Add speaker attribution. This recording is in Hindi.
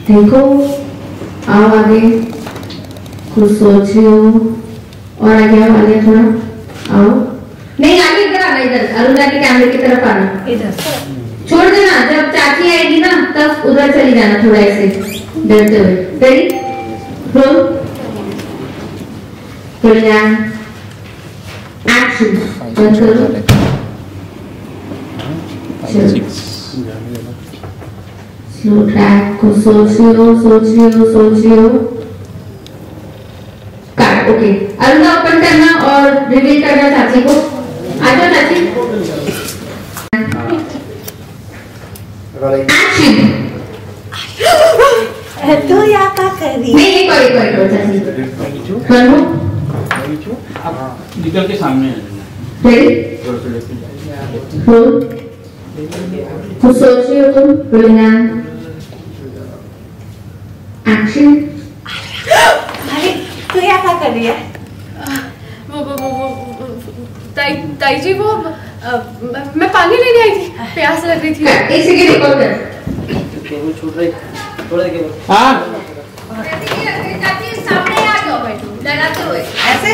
Speaker 1: देखो, आओ आगे, कुछ सोच रही हो और आगे आओ, आगे थोड़ा आओ, नहीं आगे इधर आना, इधर अरुणा के कैमरे की तरफ आना, इधर छोड़ देना, जब चाची आएगी ना तब उधर चली जाना थोड़ा ऐसे डरते हुए। रेडी, रोल, कल्याण, एक्शन, बंद करो, स्लो ट्रैक को सोच रही हो, काट, ओके। अरुणा ओपन करना और रिवील करना चाची को, आ जाओ चाची। एक्शन।
Speaker 2: तो या का करी
Speaker 1: नहीं कोई चाची करो,
Speaker 3: निकल के सामने
Speaker 1: रेडी, रोल, कुछ सोच रही हो तुम, रोलिंग, एक्शन।
Speaker 2: अरे तो या का कर रही है?
Speaker 4: ताई जी वो मैं पानी लेने आई थी, प्यास लग रही थी।
Speaker 1: एक सेकंड रिकॉर्ड कर,
Speaker 3: केबल छूट रही, थोड़ा केबल। हाँ
Speaker 4: चाची सामने आ जाओ, बैठो डराते हुए ऐसे।